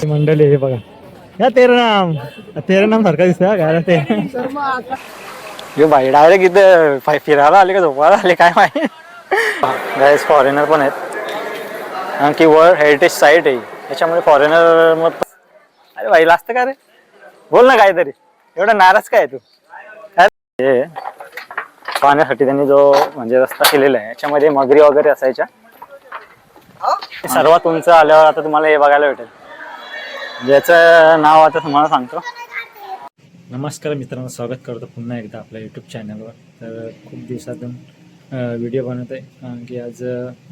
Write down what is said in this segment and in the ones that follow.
मंडळी हे बघा या तेरनाम सारखा दिसतोय काय ते भाई डायरेक्ट इथं फिरायला आले का झोपायला आले काय माहिती. गाईस फॉरेनर पण आहेत की वर्ल्ड हेरिटेज साईट आहे त्याच्यामध्ये फॉरेनर मग. अरे भाई लाजतं का रे, बोल ना काहीतरी, एवढा नाराज काय तू. हे पाहण्यासाठी त्यांनी जो म्हणजे रस्ता केलेला आहे याच्यामध्ये मगरी वगैरे असायच्या. सर्वात उंच आल्यावर आता तुम्हाला हे बघायला भेटेल, ज्याचं नाव आता तुम्हाला सांगतो. नमस्कार मित्रांनो, स्वागत करतो पुन्हा एकदा आपल्या यूट्यूब चॅनलवर. तर खूप दिवसातून व्हिडिओ बनवत आहे कारण की आज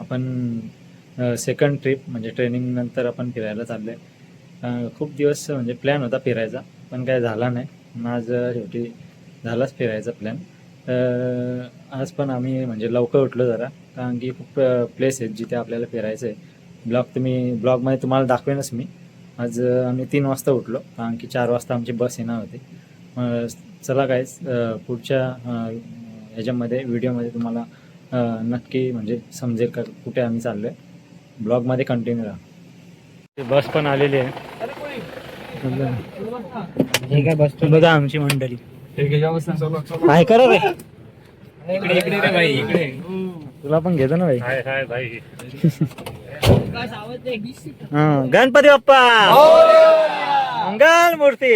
आपण सेकंड ट्रिप म्हणजे ट्रेनिंग नंतर आपण फिरायला चाललो आहे. खूप दिवस म्हणजे प्लॅन होता फिरायचा पण काय झाला नाही. आज शेवटी झालाच फिरायचा प्लॅन. आज पण आम्ही म्हणजे लवकर उठलो जरा कारण की खूप प्लेस आहेत जिथे आपल्याला फिरायचं आहे. ब्लॉगमध्ये तुम्हाला दाखवेनच मी. आज आम्ही 3 वाजता उठलो कारण की 4 वाजता आमची बस येणार होती. चला गाईस पुढच्या ह्याच्यामध्ये व्हिडिओमध्ये तुम्हाला नक्की म्हणजे समजेल का कुठे आम्ही चाललो आहे. ब्लॉगमध्ये कंटिन्यू राहा. बस पण आलेली आहे. बस बघा आमची मंडळी काय करा रे. इकडे रे भाई, इकडे तुला पण घेतो ना भाई. हाय भाई. गणपती बाप्पा मंगल मूर्ती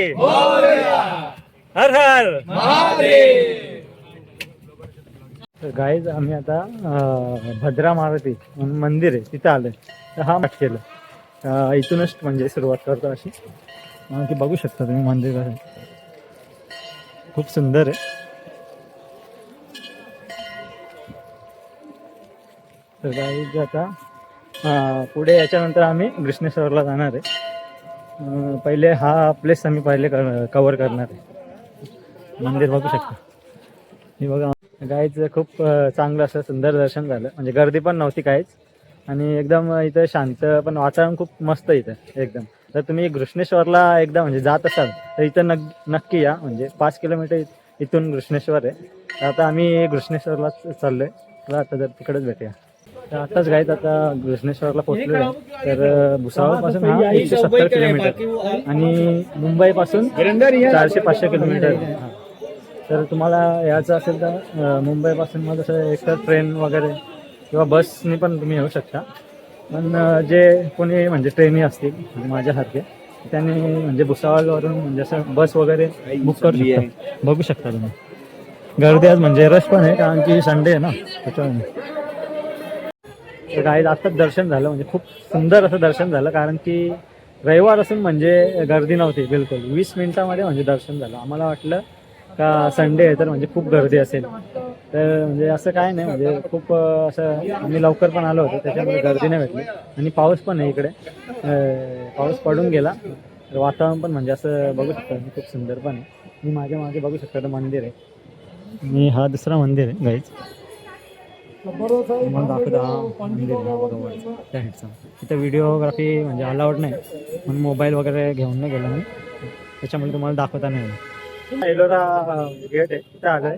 हर हर महादेव. गाईज आम्ही आता भद्रा मारुती मंदिर आहे तिथं आलोय. तर हा मठ केलं इथूनच म्हणजे सुरुवात करतो अशी की बघू शकता तुम्ही मंदिर कसं खूप सुंदर आहे. तर गाईज आता पुढे याच्यानंतर आम्ही घृष्णेश्वरला जाणार आहे. पहिले हा प्लेस आम्ही कव्हर करणार आहे. मंदिर बघू शकता. हे बघा गाईज खूप चांगलं असं सुंदर दर्शन झालं म्हणजे गर्दी पण नव्हती काहीच आणि एकदम इथं शांत पण वातावरण खूप मस्त इथं एकदम. तर तुम्ही घृष्णेश्वरला एकदा म्हणजे जात असाल तर इथं नक्की या. म्हणजे 5 किलोमीटर इथून घृष्णेश्वर आहे. तर आता आम्ही घृष्णेश्वरलाच चाललो आहे. आता जर तिकडेच भेटूया. तर आताच गाईत आता घृष्णेश्वरला पोहोचलो आहे. तर भुसावळपासून हा 170 किलोमीटर आणि मुंबईपासून 400-500 किलोमीटर. तर तुम्हाला यायचं असेल तर मुंबईपासून मग जसं एक तर ट्रेन वगैरे किंवा बसने पण तुम्ही येऊ शकता. पण जे कोणी म्हणजे ट्रेनही असतील माझ्यासारखे त्यांनी म्हणजे भुसावळवरून म्हणजे असं बस वगैरे बुक करू शकता. बघू शकता तुम्ही गर्दी आज म्हणजे रश पण आहे कारण की संडे आहे ना त्याच्यामुळे. तर काही आत्ताच दर्शन झालं म्हणजे खूप सुंदर असं दर्शन झालं कारण की रविवार असून म्हणजे गर्दी नव्हती बिलकुल. 20 मिनिटामध्ये म्हणजे दर्शन झालं. आम्हाला वाटलं का संडे आहे तर म्हणजे खूप गर्दी असेल तर म्हणजे असं काय नाही. म्हणजे खूप असं आम्ही लवकर पण आलो होतो त्याच्यामुळे गर्दी नाही भेटली. आणि पाऊस पण आहे इकडे, पाऊस पडून गेला. तर वातावरण पण म्हणजे असं बघू शकता खूप सुंदर पण आहे. मी माझ्या मागे बघू शकता तर मंदिर आहे. मी हा दुसरा मंदिर आहे गाईच मला दाखवता. हा मंदिर बरोबर त्या साईडचा. इथं व्हिडिओग्राफी म्हणजे अलाउड नाही म्हणून मोबाईल वगैरे घेऊन नाही गेलो मी त्याच्यामुळे तुम्हाला दाखवता नाही. एलोरा गेट आहे तिथं आलोय.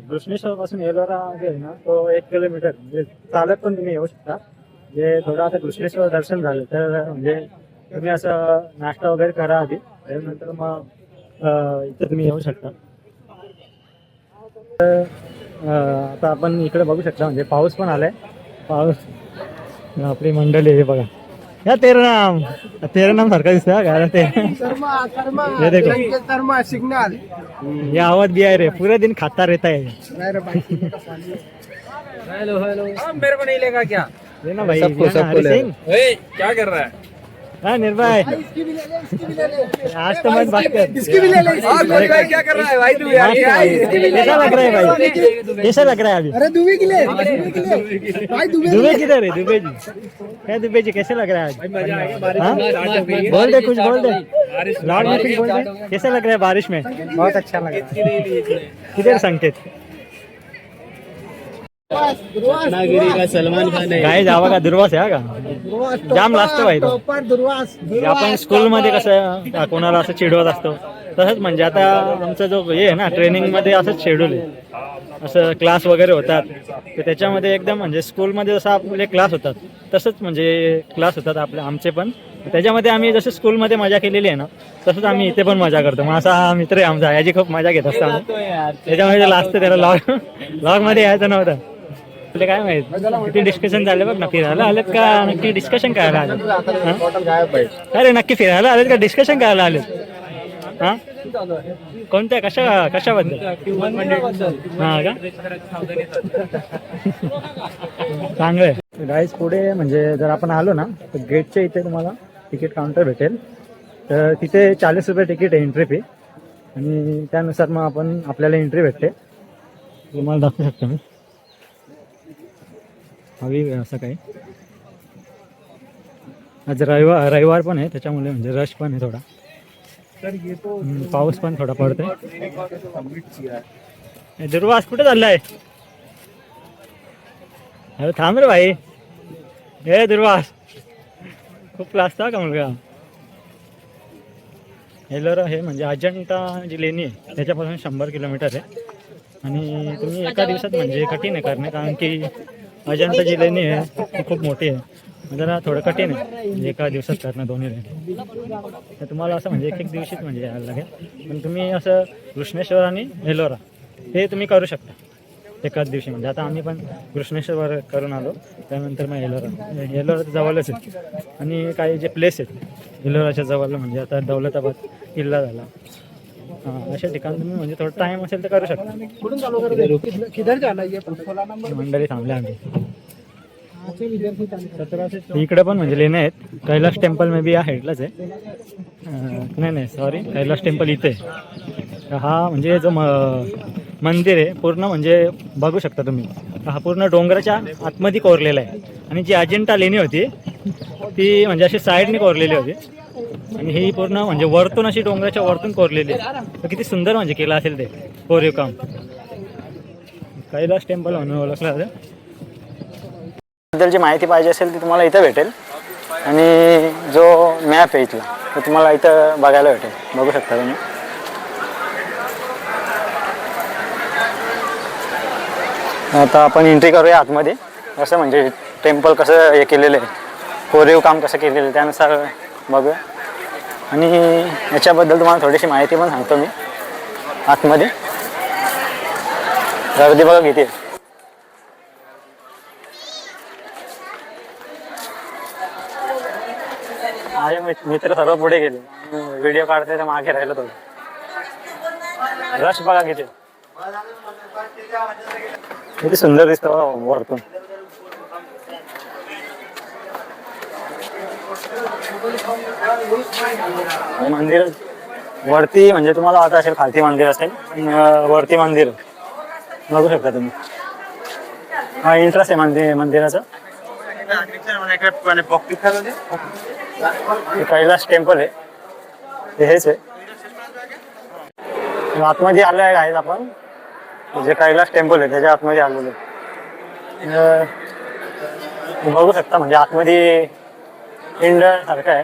घृष्णेश्वर पासून एलोरा जे आहे ना तो 1 किलोमीटर म्हणजे चालत पण तुम्ही येऊ शकता. म्हणजे थोडं असं घृष्णेश्वर दर्शन झालं तर म्हणजे तुम्ही असं नाश्ता वगैरे करा आधी त्यानंतर मग इथं तुम्ही येऊ शकता. आता आपण इकडे बघू शकता म्हणजे पाऊस पण आलाय. पाऊस आपली मंडळी हे बघा या तेरनाम सारखा दिसतोय कारण ते ये आवाज भी है रे पूरे दिन खाता रहता है. हेलो मेरे को नहीं लेगा क्या? लेना भाई सिंह क्या कर रहा है? हाँ निर्भय आज तो मत बात कर. क्या कर रहा है भाई तू यार? कैसा लग रहा है भाई? कैसा लग रहा है अभी? अरे दुबे किधर है? दुबे जी क्या दुबे जी कैसे लग रहा है आज? बोल दे कुछ बोल दे लाउड में कुछ बोल दे. कैसा लग रहा है बारिश में? बहुत अच्छा लग रहा है. किधर संकेत रत्नागिरी का सलमान खान आहे. काय जावा का दुर्वास आहे का जाम लागतो भाई तो. दुर्वास आपण स्कूल मध्ये कसं कोणाला असं चिडवत असतो तसंच म्हणजे आता आमचा जो हे आहे ना ट्रेनिंगमध्ये असंच शेड्यूल आहे, असं क्लास वगैरे होतात तर त्याच्यामध्ये एकदम म्हणजे स्कूलमध्ये जसं आपले क्लास होतात तसंच म्हणजे क्लास होतात आपले आमचे पण. त्याच्यामध्ये आम्ही जसं स्कूलमध्ये मजा केलेली आहे ना तसंच आम्ही इथे पण मजा करतो. मग असा हा मित्र आहे आमचा, याची खूप मजा घेत असतो आम्ही. त्याच्यामध्ये लास्ट त्याला लॉगमध्ये यायचं नव्हतं. तुला काय माहित किती डिस्कशन झालं बघ ना. फिरायला आलेत का नक्की डिस्कशन करायला आलेत? अरे नक्की फिरायला आलेत का डिस्कशन करायला आलेत? हां कोणत्या कशाबद्दल? हां का चांगलं आहे गाईज. पुढे म्हणजे जर आपण आलो ना तर गेटच्या इथे तुम्हाला तिकीट काउंटर भेटेल. तर तिथे 40 रुपये तिकीट आहे एंट्री फी आणि त्यानुसार मग आपण आपल्याला एंट्री भेटते. तुम्हाला दाखवू शकतो मी हवी असं काही. आज रविवार पण आहे त्याच्यामुळे म्हणजे रश पण आहे थोडा. पाऊस पण थोडा पडतोय. दुर्वास कुठे चाललाय? अरे थांब रे भाई. हे दुर्वास खूप लाजता का मुलगा. एलोरा हे म्हणजे अजंठा जी लेणी आहे त्याच्यापासून 100 किलोमीटर आहे आणि तुम्ही एका दिवसात म्हणजे कठीण आहे करणे, कारण की अजंठा जी लेणी आहे ती खूप मोठी आहे. जरा थोडं कठीण आहे म्हणजे एका दिवसात करणं दोन्ही लेणी. तर तुम्हाला असं म्हणजे एक दिवशीच म्हणजे यायला लागेल. पण तुम्ही असं कृष्णेश्वर आणि एलोरा हे तुम्ही करू शकता एकाच दिवशी. म्हणजे आता आम्ही पण कृष्णेश्वर करून आलो, त्यानंतर मग एलोरा जवळच आहे. आणि काही जे प्लेस आहेत एलोराच्या जवळ म्हणजे आता दौलताबाद किल्ला झाला, अशा ठिकाणी तुम्ही म्हणजे थोडा टाइम असेल तर करू शकता. मंडळी थांबले आम्ही. इकडे पण म्हणजे लेणे आहेत. कैलास टेम्पल मे बी या हेडलाच आहे. नाही सॉरी, कैलास टेम्पल इथे. हा म्हणजे जो मंदिर आहे पूर्ण म्हणजे बघू शकता तुम्ही, हा पूर्ण डोंगराच्या आतमध्ये कोरलेला आहे. आणि जी अजिंठा लेणी होती ती म्हणजे अशी साईडने कोरलेली होती आणि ही पूर्ण म्हणजे वरतून अशी डोंगराच्या वरतून कोरलेली आहे. तर किती सुंदर म्हणजे केलं असेल ते कोरीव काम. कैलास टेम्पल म्हणून ओळखलं जातं. बद्दलची माहिती पाहिजे असेल ती तुम्हाला इथं भेटेल आणि जो मॅप आहे इथला तो तुम्हाला इथं बघायला भेटेल. बघू शकता तुम्ही. आता आपण एंट्री करूया आतमध्ये. असं म्हणजे टेम्पल कसं हे केलेलं आहे, कोरीव काम कसं केलेलं आहे त्यानुसार बघूया. आणि याच्याबद्दल तुम्हाला थोडीशी माहिती पण सांगतो मी. आतमध्ये गर्दी बघा किती आहे. माझे मित्र सर्व पुढे गेले, व्हिडिओ काढते तर मागे राहिलं थोडं. रश बघा किती किती सुंदर दिसतं वरतून. मंदिर वरती म्हणजे तुम्हाला आता असेल खालती मंदिर असेल, वरती मंदिर बघू शकता तुम्ही. हा इंटरेस्ट आहे मंदिराचा. कैलास टेम्पल आहे हेच आहे. आतमध्ये आले आहेत आपण. जे कैलास टेम्पल आहे त्याच्या आतमध्ये आलेलं आहे. बघू शकता म्हणजे आतमध्ये पिंड सारखं आहे,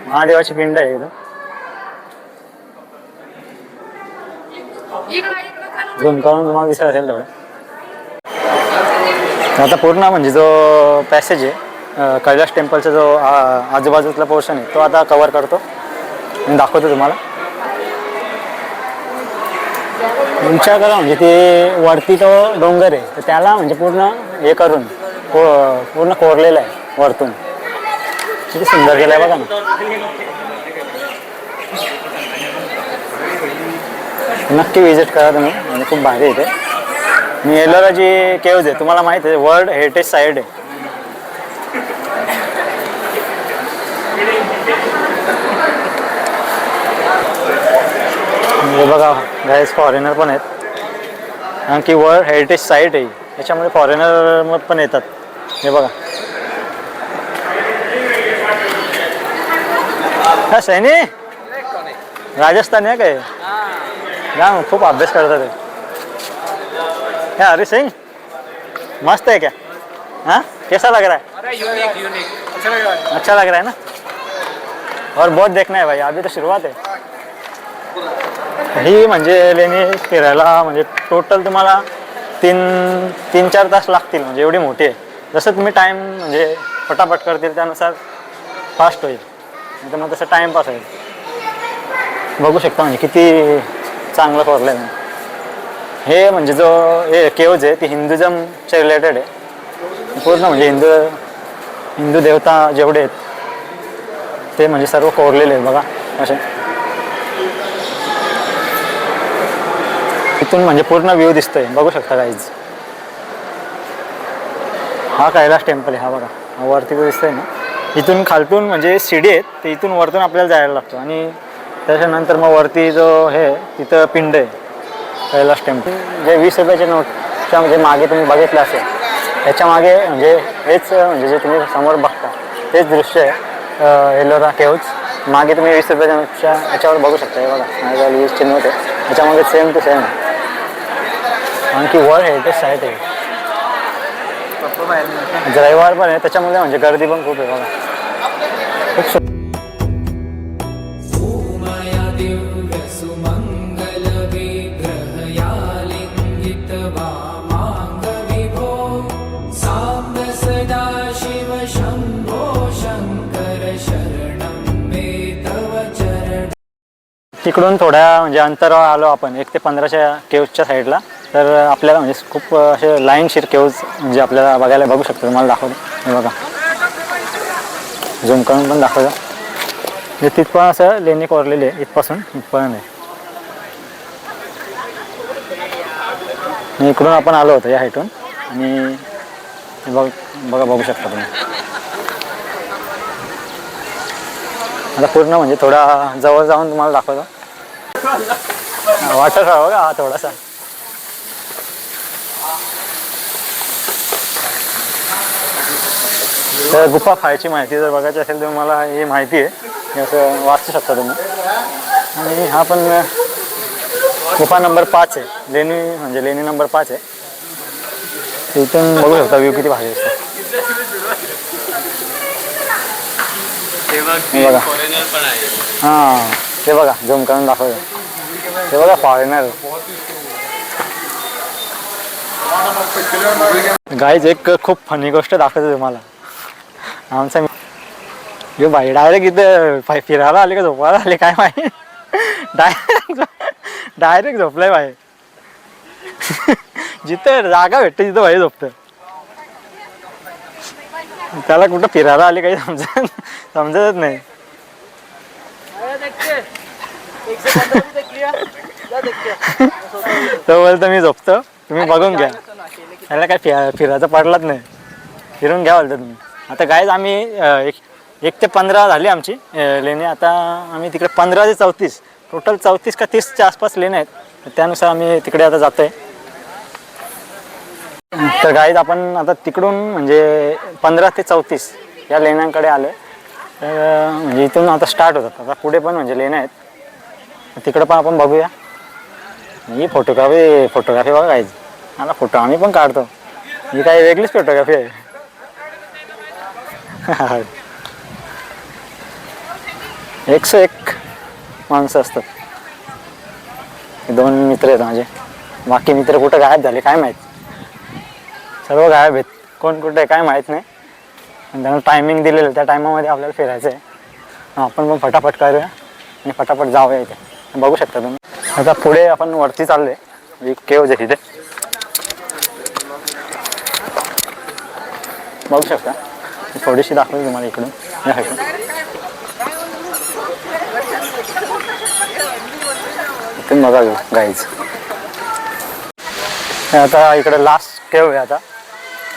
महादेवाची पिंड आहे इथं. झूम करून तुम्हाला दिसत असेल तेवढं. आता पूर्ण म्हणजे जो पॅसेज आहे कैलास टेम्पलचा जो आजूबाजूचा पोर्शन आहे तो आता कव्हर करतो आणि दाखवतो तुम्हाला. विचार करा म्हणजे ते वरती तो डोंगर आहे तर त्याला म्हणजे पूर्ण हे करून पूर्ण कोरलेलं आहे वरतून. किती सुंदर केलं आहे बघा ना. नक्की विजिट करा तुम्ही म्हणजे खूप भारी आहे ते. मी एलोरा जी केव्ज आहे तुम्हाला माहिती आहे वर्ल्ड हेरिटेज साईट आहे. हे बघा गाईस फॉरेनर पण आहेत कारण की वर्ल्ड हेरिटेज साईट आहे त्याच्यामुळे फॉरेनर पण येतात. हे बघा हा सैनी राजस्थानी आहे काय ना, खूप अभ्यास करतात ते. क्या हरी सिंह मस्त है क्या? हाँ कैसा लग रहा है? अरे यूनिक यूनिक अच्छा लग रहा है ना. और बहुत देखना है भाई, अभी तो शुरुआत है. ही म्हणजे लेणी फिरायला म्हणजे टोटल तुम्हाला 3-4 तास लागतील, म्हणजे एवढी मोठी आहे. जसं तुम्ही टाईम म्हणजे पटापट करतील त्यानुसार फास्ट होईल, नाही तर मग तसं टाईमपास होईल. बघू शकता म्हणजे किती चांगलं कोरलं आहे. हे म्हणजे जो हे केव्ज आहे ती हिंदुझमच्या रिलेटेड आहे पूर्ण, म्हणजे हिंदू देवता जेवढे आहेत ते म्हणजे सर्व कोरलेले आहेत बघा असे. इथून म्हणजे पूर्ण व्ह्यू दिसतोय, बघू शकता गाईज. हा कैलास टेम्पल आहे, हा बघा, हा वरती जो दिसतोय ना, इथून खालतून म्हणजे शिडी आहेत ते इथून वरतून आपल्याला जायला लागतो. आणि त्याच्यानंतर मग वरती जो हे तिथं पिंड आहे कैलास टेम्पल. जे 20 रुपयाच्या नोटच्या म्हणजे मागे तुम्ही बघितलं असेल, त्याच्या मागे म्हणजे हेच म्हणजे जे तुम्ही समोर बघता तेच दृश्य आहे एलोरा केव्ज. मागे तुम्ही 20 रुपयाच्या नोटच्या याच्यावर बघू शकता, हे बघा माझ्या 20ची नोट आहे, त्याच्यामागे सेम टू सेम आहे. आणखी वर्ल्ड हेरिटेज साईट आहे, रविवार पण आहे त्याच्यामुळे म्हणजे गर्दी पण खूप आहे बघा. खूप तिकडून थोड्या म्हणजे अंतरावर आलो आपण 1 ते 15च्या केव्जच्या साईडला, तर आपल्याला म्हणजे खूप असे लाईनशीर केव्ज म्हणजे आपल्याला बघायला बघू शकतो. तुम्हाला दाखवतो, हे बघा झूम करून पण दाखवतो. हे तिथपर्यंत असं लेणी कोरलेली आहे, इथपासून इथपर्यंत आहे. इकडून आपण आलो होतो या हाईटून, आणि बघू शकता तुम्ही. आता पूर्ण म्हणजे थोडा जवळ जाऊन तुम्हाला दाखवतो. वाटर हा बघा, हा थोडासा तर गुफा फायची माहिती जर बघायची असेल तर मला ही माहिती आहे, हे असं वाचू शकता तुम्ही. आणि हा पण गुफा नंबर 5 आहे, लेणी म्हणजे लेणी नंबर 5 आहे. इथून बघू शकता व्ह्यू किती भारी असतो. हां ते बघा झूम करून दाखवतो, ते बघा फॉरेनर. गाईज एक खूप फनी गोष्ट दाखवतो तुम्हाला. आमचा यो बाई डायरेक्ट इथं फिरायला आले का झोपायला आले काय माहिती, डायरेक्ट झोपलाय बाई. जिथं जागा भेटते तिथं बाई झोपतं. त्याला कुठं फिरायला आले काही समजतच नाही. तो बोलतो मी झोपतो, तुम्ही बघून घ्या. त्याला काय फिरायचं पडलाच नाही, फिरून घ्या बोलतो तुम्ही. आता गाईज आम्ही 1 ते 15 झाली आमची लेणी. आता आम्ही तिकडे 15 ते 34 टोटल 34 का 30च्या आसपास लेण्या आहेत, त्यानुसार आम्ही तिकडे आता जातोय. तर गाईज आपण आता तिकडून म्हणजे 15 ते 34 या लेण्यांकडे आलो आहे. तर म्हणजे इथून आता स्टार्ट होतात. आता पुढे पण म्हणजे लेण्या आहेत, तिकडं पण आपण बघूया. ही फोटोग्राफी बघा गाईज, मला फोटो आम्ही पण काढतो. ही काही वेगळीच फोटोग्राफी आहे. एकशे एक माणसं असतात. 2 मित्र आहेत माझे, बाकी मित्र कुठं गायब झाले काय माहीत. सर्व गायब आहेत, कोण कुठे आहे काय माहीत नाही. आणि त्यांना टायमिंग दिलेलं त्या टायमामध्ये आपल्याला फिरायचं आहे. आपण पण फटाफट करूया आणि फटाफट जाऊया इथे. बघू शकता तुम्ही. आता पुढे आपण वरती चाललोय, एक केव्ज आहे तिथे बघू शकता. थोडीशी दाखवली तुम्हाला इकडून या साईडून. इथून बघा गाईज. आता इकडे लास्ट केव्ह आहे. आता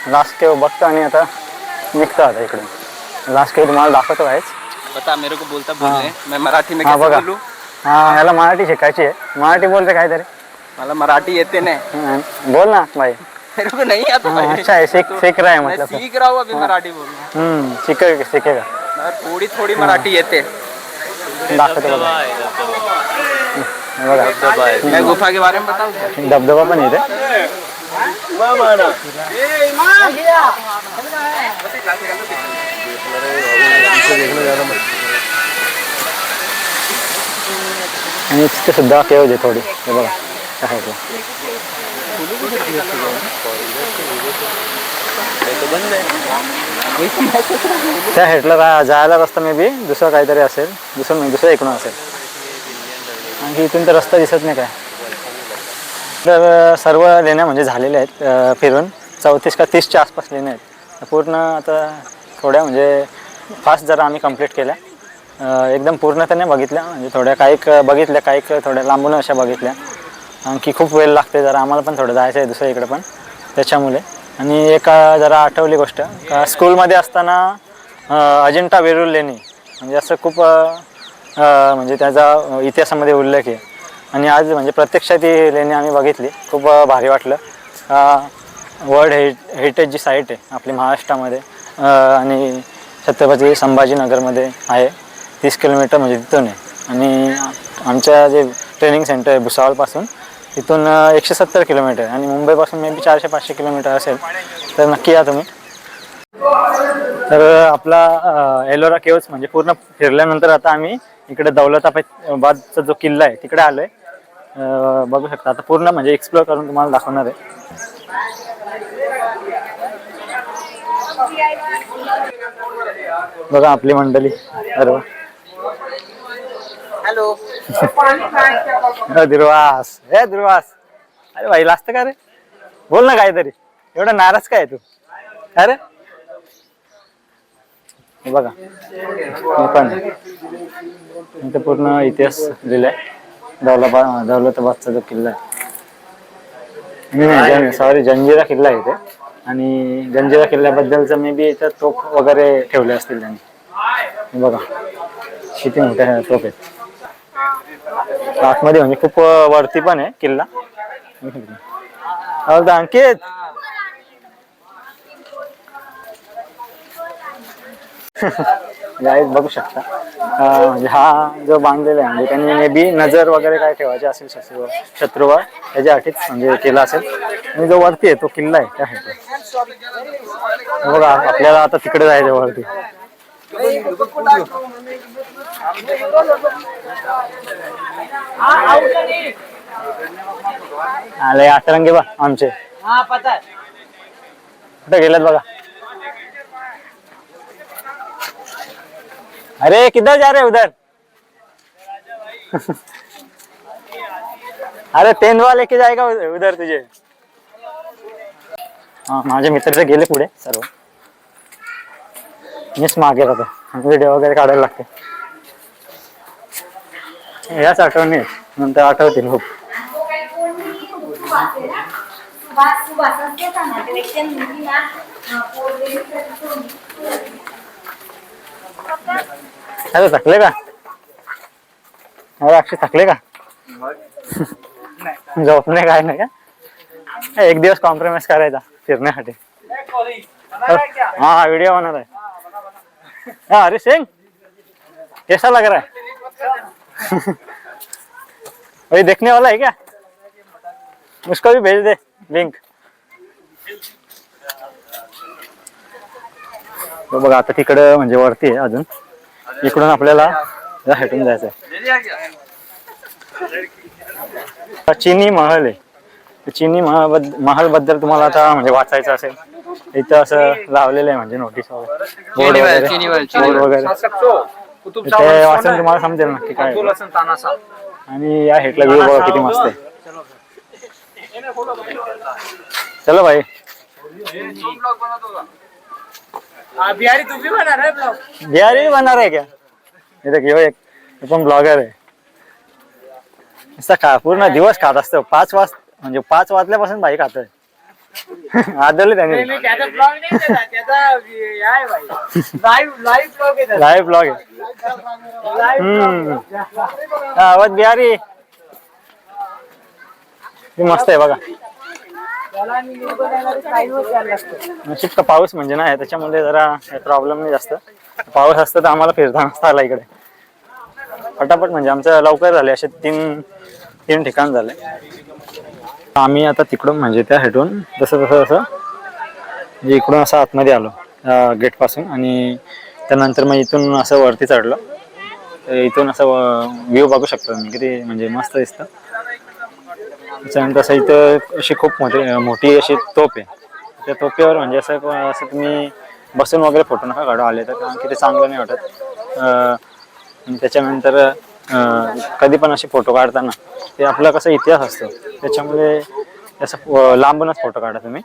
लास्ट केव्ह बघतो आणि आता निघतो. आता इकडे लास्ट केव्ह तुम्हाला दाखवतो गाईज. बता मेरे को बोलता बोलने मैं मराठी में कैसे बोलूं. हां याला मराठी शिकायची आहे. मराठी बोलते काहीतरी. मला मराठी येते नाही. बोल ना भाई. मेरे को नहीं आता भाई. अच्छा है, सीख रहा है मतलब. सीख रहा हूँ अभी मराठी बोलना. सीखेगा. थोड़ी मराठी येते. दाखवतो बघा. मैं गुफा के बारे में बताऊँ. धबधबा पण येते. आणि तिथे सुद्धा केव्ज आहे थोडी, हे बघा त्या साईडला. त्या साईडला जायला रस्ता मे बी दुसरं काहीतरी असेल, दुसरं इकडून असेल. आणखी इथून तर रस्ता दिसत नाही काय. तर सर्व लेण्या म्हणजे झालेल्या आहेत फिरून, 34 का 30च्या आसपास लेण्या आहेत. पूर्ण आता थोड्या म्हणजे फास्ट जरा आम्ही कंप्लीट केल्या. एकदम पूर्ण तर नाही बघितल्या, म्हणजे थोड्या काही बघितल्या, काही थोड्या लांबून अशा बघितल्या. आणखी खूप वेळ लागते जरा आम्हाला पण थोडं जायचं आहे दुसऱ्या इकडे पण त्याच्यामुळे. आणि एक जरा आठवली गोष्ट का स्कूलमध्ये असताना अजिंठा वेरूळ लेणी म्हणजे असं खूप म्हणजे त्याचा इतिहासामध्ये उल्लेख आहे. आणि आज म्हणजे प्रत्यक्षात ही लेणी आम्ही बघितली, खूप भारी वाटलं. वर्ल्ड हेरिटेज जी साईट आहे आपली महाराष्ट्रामध्ये आणि छत्रपती संभाजीनगरमध्ये आहे. 30 किलोमीटर म्हणजे तिथून आहे. आणि आमच्या जे ट्रेनिंग सेंटर आहे भुसावळपासून तिथून 170 किलोमीटर आणि मुंबईपासून मे बी 400-500 किलोमीटर असेल. तर नक्की या तुम्ही. तर आपला एलोरा केव्ज म्हणजे पूर्ण फिरल्यानंतर आता आम्ही इकडे दौलताबादचा जो किल्ला आहे तिकडे आलो आहे. बघू शकता आता पूर्ण म्हणजे एक्सप्लोर करून तुम्हाला दाखवणार आहे. बघा आपली मंडळी सर्व. हॅलो. दुर्वास, हे दुर्वास, अरे भाई लाजतं का रे? बोल ना काहीतरी, एवढा नाराज काय तू? अरे हे बघा मी पण इथे पूर्ण इतिहास लिहिलाय. दौलताबादचा जो किल्ला आहे, सॉरी जंजिरा किल्ला आहे इथे. आणि जंजिरा किल्ल्याबद्दलचं मे बी याच्यात तोफ वगैरे ठेवले असतील त्यांनी. बघा किती मोठ्या तोफ आहेत आतमध्ये, म्हणजे खूप वरती पण आहे किल्ला. अंकित गाईज बघू शकता म्हणजे हा जो बांधलेला आहे म्हणजे त्यांनी मे बी नजर वगैरे काय ठेवायचे असेल शत्रूवर त्याच्यासाठीच म्हणजे केला असेल. आणि जो वरती आहे तो किल्ला आहे त्या बघा. आपल्याला आता तिकडे जायचं वरती. आले अतरंगी बा आमचे कुठे गेलेत बघा. अरे किधर जा रहे उधर? अरे तेंदुआ लेके जाएगा उधर तुझे. हाँ माझे मित्र तर गेले पुढे सर्व. मीच मागे राहतो, व्हिडिओ वगैरे काढायला लागते. याच आठवणी नंतर आठवतील खूप. अरे थकले का? अरे अक्षय थकले का? झोपणे काय नाही का? एक दिवस कॉम्प्रोमाइज करायचा फिरण्यासाठी. हाँ वीडियो बना रहा है. अरे सिंह कैसा लग रहा है? वही देखने वाला है क्या? उसको भी भेज दे लिंक. तो बघा आता तिकडं म्हणजे वरती आहे अजून. इकडून आपल्याला हटून जायचं आहे. चिनी महल आहे. चिनी महल बद्दल तुम्हाला आता म्हणजे वाचायचं असेल इथं असं लावलेलं आहे म्हणजे नोटीस बोर्ड वगैरे ते वाचून तुम्हाला समजेल नक्की काय. आणि या हेटला व्ह्यू बघा किती मस्त आहे. चलो भाई. बिहारी तू भी बना रहा है ब्लॉग? बिहारी भी बना रहा है क्या? ये देखिए एक पण ब्लॉगर आहे. नुसता पूर्ण दिवस खात असतो. 5 वाजल्यापासून भाई खातोय. आदरले त्यांनी. लाईव्ह ब्लॉग आहे. आवाज बिहारी मस्त आहे बघा. नशीब का पाऊस म्हणजे नाही त्याच्यामध्ये जरा प्रॉब्लेम नाही जास्त. पाऊस असतं तर आम्हाला फिरता नसता आला इकडे. फटाफट म्हणजे आमचं लवकर झाले असे तीन ठिकाण झाले. आम्ही आता तिकडून म्हणजे त्या हेटून जसं म्हणजे इकडून असं आतमध्ये आलो गेट पासून. आणि त्यानंतर मग इथून असं वरती चढलो. इथून असं व्ह्यू बघू शकतो तुम्ही, किती म्हणजे मस्त दिसतं. त्याच्यानंतर असं इथं अशी खूप मोठी अशी तोप आहे. त्या तोपेवर म्हणजे असं असं तुम्ही बसून वगैरे फोटो नका काढू आले तर, कारण की ते चांगलं नाही वाटत. त्याच्यानंतर कधी पण असे फोटो काढताना ते आपला कसा इतिहास असतो, त्याच्यामुळे असं लांबूनच फोटो काढा तुम्ही.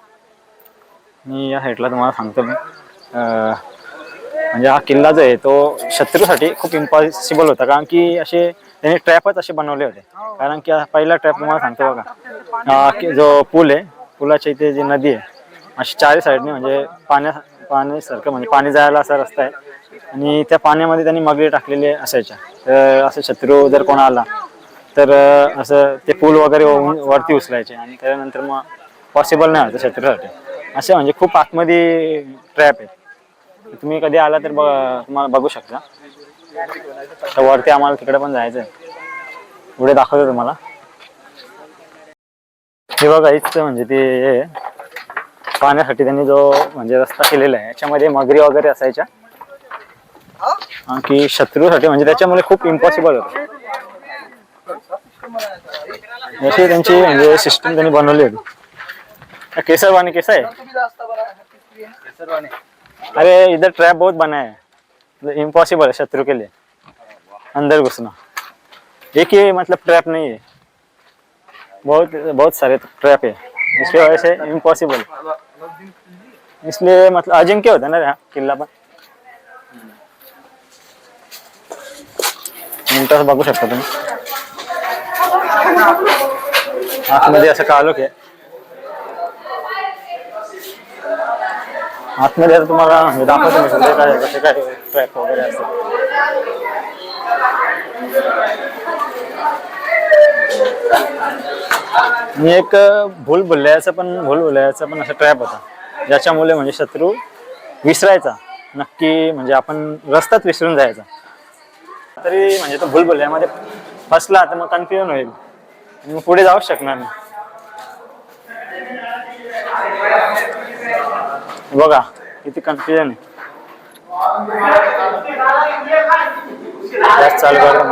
मी या साईडला तुम्हाला सांगतो मी, म्हणजे हा किल्ला जो आहे तो शत्रूसाठी खूप इम्पॉसिबल होता, कारण की असे त्यांनी ट्रॅपच असे बनवले होते. कारण की पहिला ट्रॅप तुम्हाला सांगतो बघा, जो पूल आहे, पुलाच्या इथे जी नदी आहे अशी चारी साईडने म्हणजे पाण्यासारखं म्हणजे पाणी जायला असा रस्ता आहे, आणि त्या पाण्यामध्ये त्यांनी मगरी टाकलेले असायच्या. तर असं शत्रू जर कोण आला तर असं ते पूल वगैरे वरती उचलायचे, आणि त्यानंतर मग पॉसिबल नाही होतं शत्रूसाठी. असे म्हणजे खूप आतमध्ये ट्रॅप आहे. तुम्ही कधी आला तर तुम्हाला बघू शकता. तर वरती आम्हाला तिकडे पण जायचं आहे, पुढे दाखवतो तुम्हाला. हे बघा इथं म्हणजे ते पाण्यासाठी त्यांनी जो म्हणजे रस्ता केलेला आहे, याच्यामध्ये मगरी वगैरे असायच्या, की शत्रूसाठी म्हणजे त्याच्यामुळे खूप इम्पॉसिबल होतं. अशी त्यांची म्हणजे सिस्टम त्यांनी बनवली होती. केसरवानी कैसा है? अरे इधर ट्रैप बहुत बना है, इम्पॉसिबल है शत्रु के लिए अंदर घुसना. एक ही मतलब ट्रैप नहीं है, बहुत बहुत सारे ट्रैप है, इसकी वजह से इम्पॉसिबल. इसलिए मतलब अजिंक्य होता ना हा किल्ला पण. नंतर बघू शकता तुम्ही आतमध्ये असं कालोख आहे. आतमध्ये आता तुम्हाला म्हणजे दाखवतो मी सगळे काय कसे काय ट्रॅक वगैरे असतात. आणि एक भूलभुलैयाचा पण असा ट्रॅप होता, ज्याच्यामुळे म्हणजे शत्रू विसरायचा नक्की, म्हणजे आपण रस्ताच विसरून जायचा. तरी म्हणजे तो भूलभुलैयामध्ये फसला तर मग कन्फ्युजन होईल आणि मग पुढे जाऊच शकणार नाही. बघा किती कन्फ्युजन आहे. चालू करून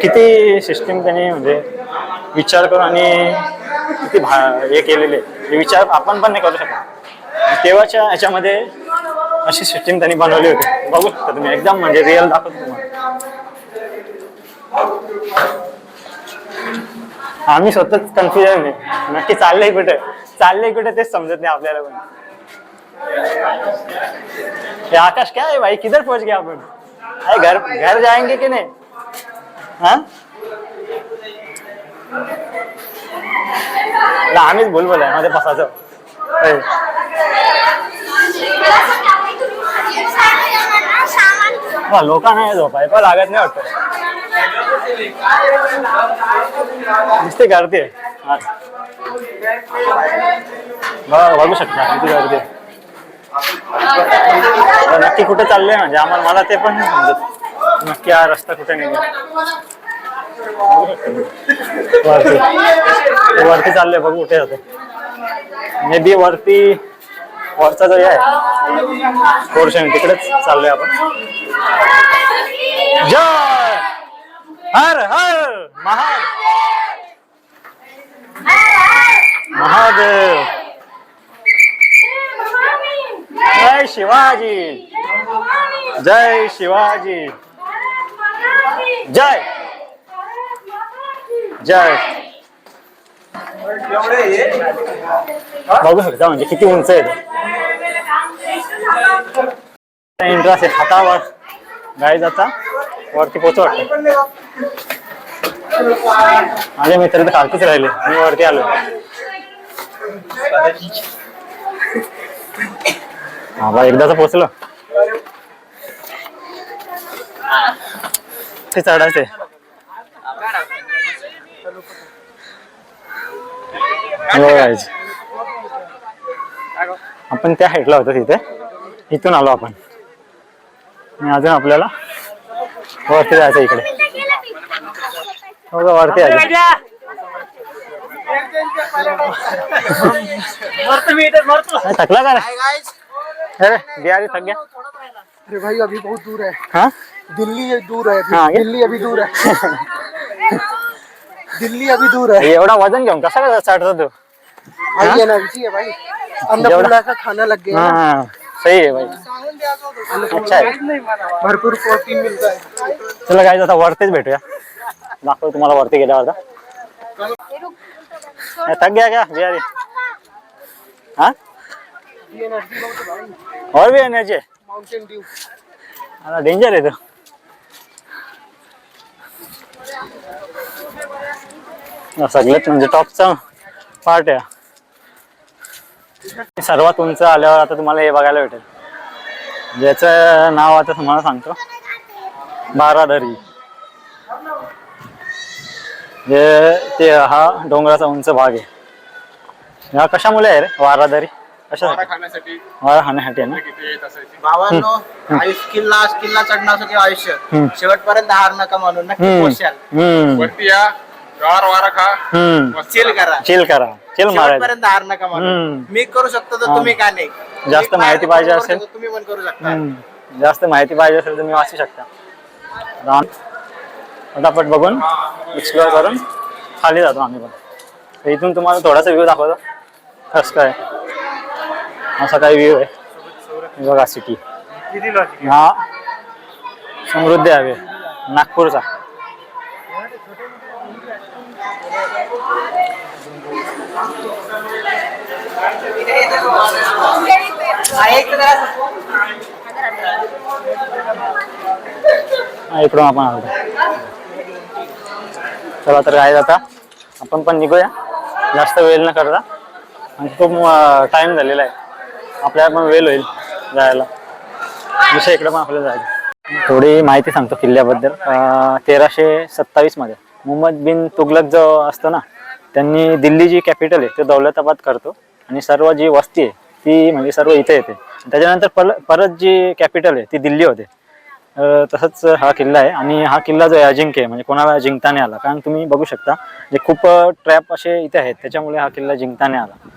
किती सिस्टीम त्यांनी म्हणजे विचार करून आणि किती हे केलेले, हे विचार आपण पण नाही करू शकत. तेव्हाच्या ह्याच्यामध्ये अशी सिस्टीम त्यांनी बनवली होती. बघू शकता तुम्ही, एकदम म्हणजे रिअल दाखवतो तुम्हाला. आम्ही स्वतःच कन्फ्युजन आहे, नक्की चाललंय कुठे तेच समजत नाही आपल्याला पण. ये आकाश क्या है भाई, किधर पहुंच गया अपन? घर जाएंगे कि नहीं? हाँ आम्हीच भूलभुलैया मध्ये फसायचो. लोकांना झोपायला लागत नाही वाटतं, नुसती गर्दी आहे. बघू शकता किती गर्दी आहे. नक्की कुठे चाललंय म्हणजे मला ते पण नाही समजत, नक्की हा रस्ता कुठे निघेल. वरती चाललंय, बघू कुठे जाते. मे बी वरचा जो आहे पोर्शन तिकडेच चाललोय आपण. जय हर हर महादेव, जय शिवाजी, जय शिवाजी, जय जय. बघू शकता म्हणजे किती उंच आहे. इंटरेस्ट आहे हातावर गाय जाता वरती पोहोच वाटतं. माझे मित्र तर खालतीच राहिले, मी वरती आलो. हा बा एकदाच पोहोचलो. ते चढायचे आपण त्या हाईटला होतो तिथे, इथून आलो आपण आणि अजून आपल्याला वरती जायचं. इकडे वरती थकला का रे? बिहारी थक गया. अरे भाई अभी बहुत दूर है, हाँ दिल्ली दूर है, हाँ, क्या? दिल्ली अभी दूर है दिल्ली अभी दूर है। एवढा वजन घेऊन कसा कसा चढतो तू? भाई एनर्जी है भाई, अन्नपूर्णा का खाना लग गया ना। हाँ सही आहे भाई, अच्छा आहे. भरपूर प्रोटीन मिलता है। चला काय आता वरतीच भेटूया, दाखवतो तुम्हाला वरती गेल्यावर आता. थक गया क्या बिहारी? हाँ ये एनर्जी बहुत है भाई, और भी एनर्जी है, माउंटेन ड्यू। डेंजर आहे तो. सगळ्यात म्हणजे टॉपचा पार्ट आहे. सर्वात उंच आल्यावर आता तुम्हाला हे बघायला भेटेल, ज्याचं नाव आता तुम्हाला सांगतो, बारादरी. ते हा डोंगराचा उंच भाग आहे. हा कशामुळे आहे रे बारादरी? वारा खाण्यासाठी वारा खाण्यासाठी आहे ना. किती येत असायची. भावांनो, किल्ला चढण्यासाठी आयुष्य शेवटपर्यंत हार नका म्हणून नक्की हम्म. पोहोचाल. हम्म. वरती या, गार वारा खा, हम्म. चिल करा, चिल करा, चिल मारायचं. शेवटपर्यंत हार नका म्हणून. हम्म. मी करू शकतो तर तुम्ही का नाही? जास्त मी माहिती पाहिजे असेल, तुम्ही पण करू शकता. जास्त माहिती पाहिजे असेल तर तुम्ही वाचू शकता. फटाफट बघून एक्सप्लोअर करून खाली जातो आम्ही पण. तर इथून तुम्हाला थोडासा व्ह्यू दाखवतो कसं काय. असा काही व्ह्यू आहे, हे बघा सिटी. हा समृद्धी हवे नागपूरचा. इकडून आपण आलो. चला तर काय आता आपण पण निघूया, जास्त वेळ न करता. आणि खूप टाइम झालेला आहे, आपल्याला पण वेळ होईल जायला. दुसऱ्या इकडे पण आपल्याला जायचं. थोडी माहिती सांगतो किल्ल्याबद्दल. 1327 मध्ये मोहम्मद बिन तुगलक जो असतो ना, त्यांनी दिल्ली जी कॅपिटल आहे ते दौलताबाद करतो आणि सर्व जी वस्ती आहे ती म्हणजे सर्व इथे येते. त्याच्यानंतर परत जी कॅपिटल आहे ती दिल्ली होते. तसंच हा किल्ला आहे. आणि हा किल्ला जो आहे अजिंक्य आहे, म्हणजे कोणाला जिंकता नाही आला. कारण तुम्ही बघू शकता जे खूप ट्रॅप असे इथे आहेत, त्याच्यामुळे हा किल्ला जिंकता नाही आला.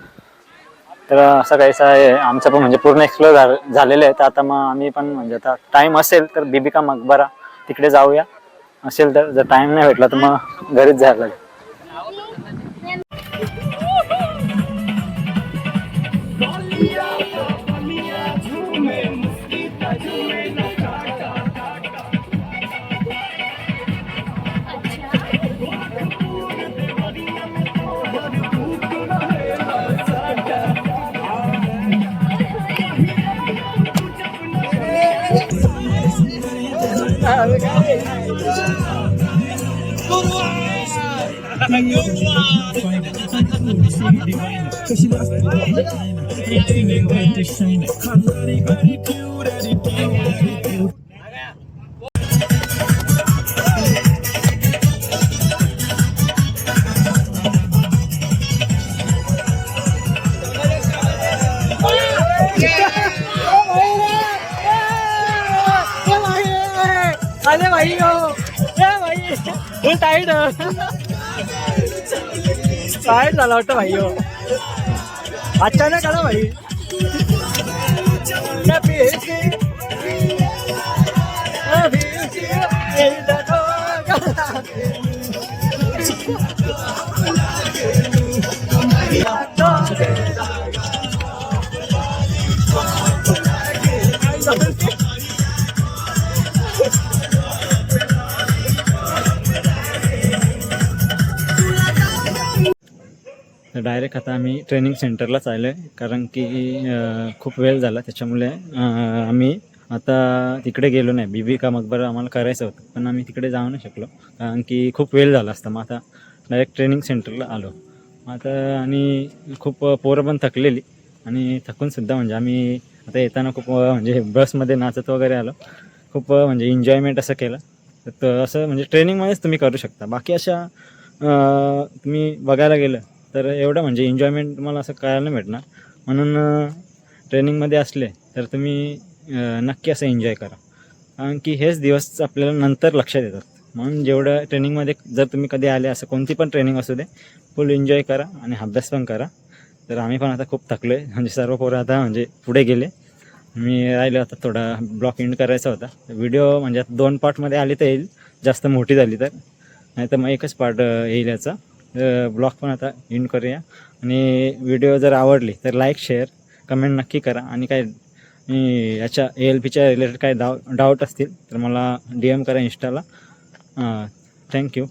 तर असं काहीचं आहे. आमचं पण म्हणजे पूर्ण एक्सप्लोर झालेलं आहे. तर आता मग आम्ही पण म्हणजे आता टाइम असेल तर बीबी का मकबरा तिकडे जाऊया, असेल तर. जर टाइम नाही भेटला तर मग घरीच जायला लागेल. अरे भाई भाई फुल टाईट टाईट झाला वाटतं भाई. अचानक आला भाई. डायरेक्ट आता आम्ही ट्रेनिंग सेंटरलाच आलो आहे, कारण की खूप वेळ झाला. त्याच्यामुळे आम्ही आता तिकडे गेलो नाही. बीबी का मकबरा आम्हाला करायचं होतं, पण आम्ही तिकडे जाऊ नाही शकलो कारण की खूप वेळ झाला असता. मग आता डायरेक्ट ट्रेनिंग सेंटरला आलो आता. आणि खूप पोरं पण थकलेली आणि थकूनसुद्धा म्हणजे आम्ही आता येताना खूप म्हणजे बसमध्ये नाचत वगैरे आलो. खूप म्हणजे एन्जॉयमेंट असं केलं. तर असं म्हणजे ट्रेनिंगमध्येच तुम्ही करू शकता. बाकी अशा तुम्ही बघायला गेलं तर एवढं म्हणजे एन्जॉयमेंट तुम्हाला असं करायला भेटणार. म्हणून ट्रेनिंगमध्ये असले तर तुम्ही नक्की असं एन्जॉय करा, कारण की हेच दिवस आपल्याला नंतर लक्षात येतात. म्हणून जेवढं ट्रेनिंगमध्ये जर तुम्ही कधी आले, असं कोणती पण ट्रेनिंग असू दे, फुल एन्जॉय करा आणि अभ्यास पण करा. तर आम्ही पण आता खूप थकलो आहे, म्हणजे सर्व पोरं आता म्हणजे पुढे गेले. मी राहिलो आता थोडा ब्लॉग एंड करायचा होता. व्हिडिओ म्हणजे आता 2 पार्टमध्ये आली तर येईल, जास्त मोठी झाली तर, नाही तर मग एकच पार्ट येईल याचा. ब्लॉग पण आता एंड करूया. आणि व्हिडिओ जर आवडली तर लाईक शेअर कमेंट नक्की करा. आणि काय याच्या ALPच्या रिलेटेड काय डाऊट असतील तर मला DM करा इंस्टाला. थँक्यू.